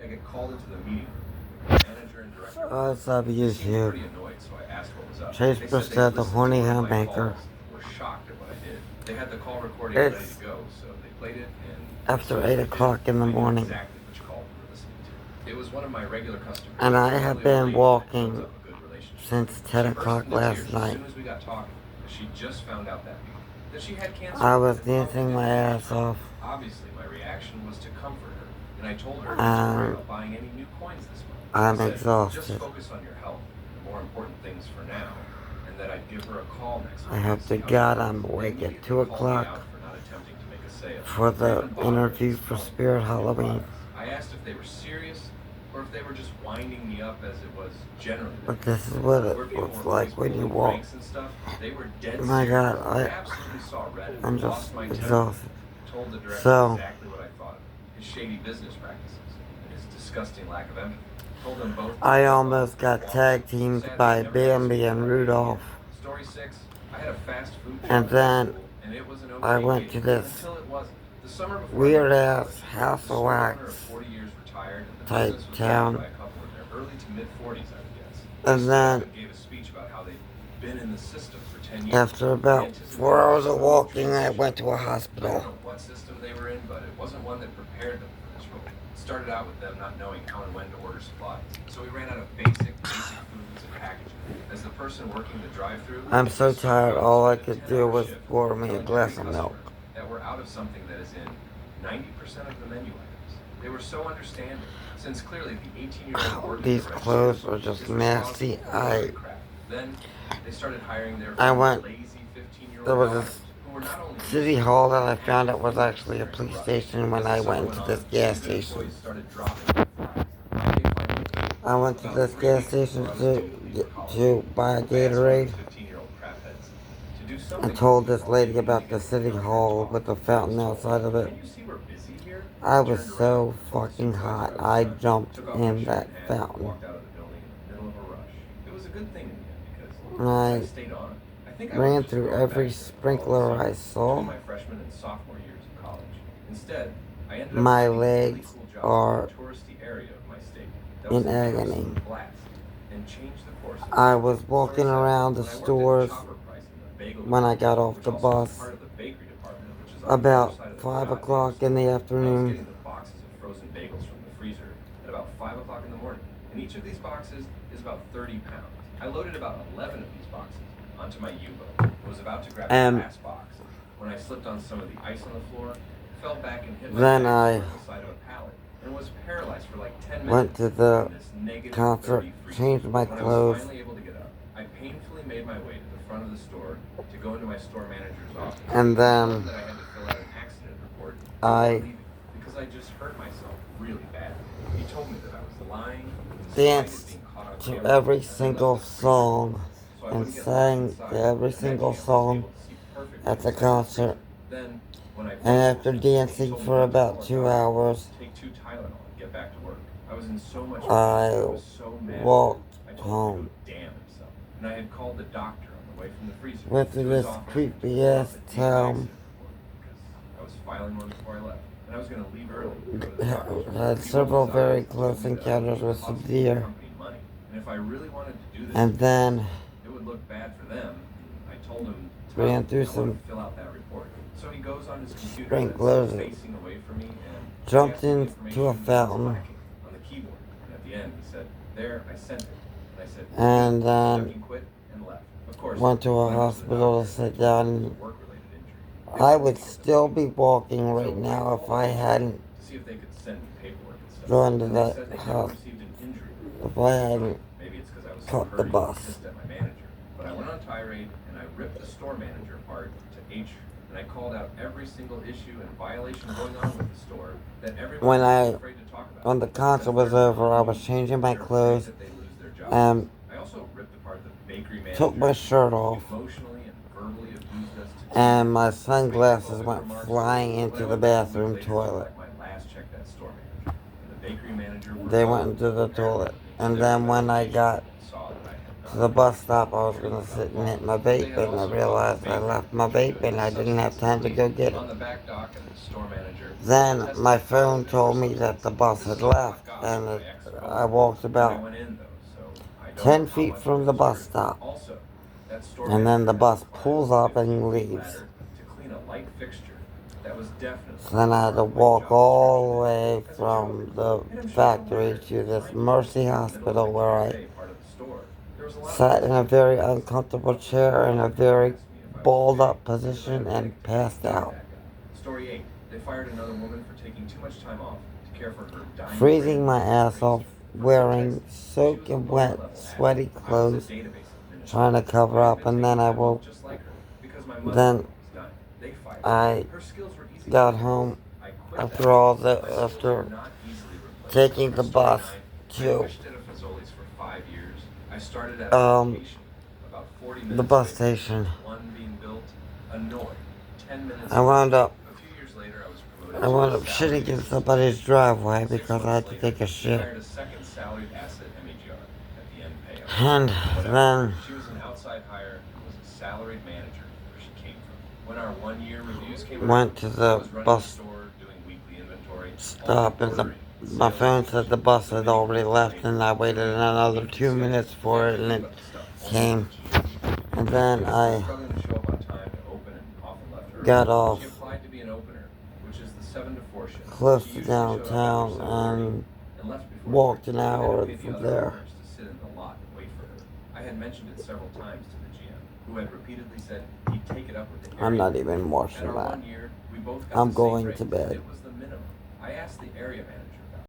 I get called into the meeting room. The manager and director What's up, they seemed YouTube? pretty annoyed, so I asked what was up. Chase They said they'd Brissett, the listened to horny one of my homemaker. calls and were shocked at what I did. They had the call recording ready to It's go, so they played it, and after 8 o'clock in the I knew morning, exactly which call we were listening to. It was one of my regular customers. and I have Probably a been lady I built walking up a good relationship since with. 10 She burst o'clock into last tears as night. soon as we got talking. She just found out that week that she had cancer. I was and probably dancing didn't my know it. ass off, Obviously, my reaction was to comfort her, and I told her not to worry and about buying any new coins this month. I'm I said, just exhausted. focus on your health, the more important things for now, and that I'd give her a call next I week hope to to see how God she was. I'm They awake at immediately 2 called me o'clock out for not attempting to make a sale, for or the even bothering interview us for about Spirit new Halloween. products. I asked if they were serious, or if they were just winding me up as it was generally. But this is what Where it people looks were always like when you pulling walk. pranks and stuff, they were dead Oh my serious. God, I absolutely saw red I'm and just lost my temper. exhausted. Told the director So, exactly what I thought of him, his shady business practices, and his disgusting lack of empathy. Told them both I almost got tag teamed by Bambi and Rudolph. Story 6, I had a fast food job And then and it was an okay I went to gig this until it wasn't. The summer before weird I ass college, House the of store owner of Wax 40 years retired, and the type business was town. run by a couple in their early to mid 40s, I would guess. And They then, stood up and gave a speech about how they'd been in the system for 10 years. after about 4 hours of walking, I went to a I don't hospital. know what system they were in, but it wasn't one that prepared them for this role. It started out with them not knowing how and when to order supplies. So we ran out of basic foods and packaging. As the person working the drive-through, I'm so tired, all I could do was pour me a glass of milk. that we're out of something that is in 90% of the menu items. They were so understanding, since clearly the 18-year-old These clothes are just nasty. Then they started hiring their I went, lazy 15-year-old there was daughters, this who were not only city hall that I found out was actually a police station when I went into this gas station. I went to this gas station to buy a Gatorade and told this lady about the city hall with the fountain outside of it. I was so fucking hot, I jumped in that fountain. And I ran through every sprinkler I saw. My legs are in agony. I was walking around the stores when I got off the bus about 5 o'clock in the afternoon. Boxes of frozen bagels from the freezer at about 5 o'clock in the morning, and each of these boxes is about 30 pounds. I loaded about 11 of these boxes onto my U-boat and was about to grab the last box when I slipped on some of the ice on the floor, fell back and hit my Then head I on the side of a pallet, and was paralyzed for like 10 minutes. went to the in this negative concert, 30 freezer. changed my When I was clothes, finally able to get up, I painfully made my way to the front of the store to go into my store manager's office. and then That I had to fill out an accident report I because I just hurt myself really bad. He told me that I was lying, danced to every single song and sang to every single song at the concert. And after dancing for about 2 hours, I walked home. And I had called the doctor on the way from the freezer. Went to this creepy ass town. I was filing one before I left. And I was going to leave early. Had several very close encounters with some deer. And if I really wanted to do this, and then it would look bad for them. I told him ran through some fill out that report. So he goes on his computer sprinklers and facing away from me and jumped into a fountain. On the keyboard. And at the end he said, "There, I sent it." And I said, And then "Fucking quit," and left. Of course, went to a hospital to sit down. I would still be walking right now if I hadn't to see if they could send me paperwork and stuff. gone to And they that said they never house. received an injury. If I hadn't Maybe it's because I was so caught the hurried bus. and pissed at my manager. But I went on tirade and I ripped the store manager apart to H, and I called out every single issue and violation going on with the store that everyone When was afraid to talk about. when the concert was over, I was changing my clothes That they lose their jobs. and I also ripped apart the bakery manager. took my shirt off, Emotionally and verbally abused us to and my sunglasses went flying into the bathroom toilet. They went into the toilet. And then when I got to the bus stop. I was gonna sit and hit my vape, and I realized I left my vape, and I didn't have time to go get it. On the back dock, and the store manager Then my phone told me that the bus had left, and I walked about 10 feet from the bus stop. And then the bus pulls up and leaves. So then I had to walk all the way from the factory to this Mercy Hospital where I sat in a very uncomfortable chair in a very balled up position and passed out. Story 8. They fired another woman for taking too much time off to care for her dying freezing my ass off, wearing soaking wet, sweaty clothes, trying to cover up, and then I woke. Then I got home after taking the bus to the bus station. I wound up shitting in somebody's driveway because I had to take a shit. And then went to the bus stop, and my phone said the bus had already left, and I waited another 2 minutes for it, and it came. And then I got off close to downtown and walked an hour from there. I had mentioned it several times to the GM, who had repeatedly said he'd take it up with the area. I'm not even washing that. I'm going to bed. It was the minimum. I asked the area manager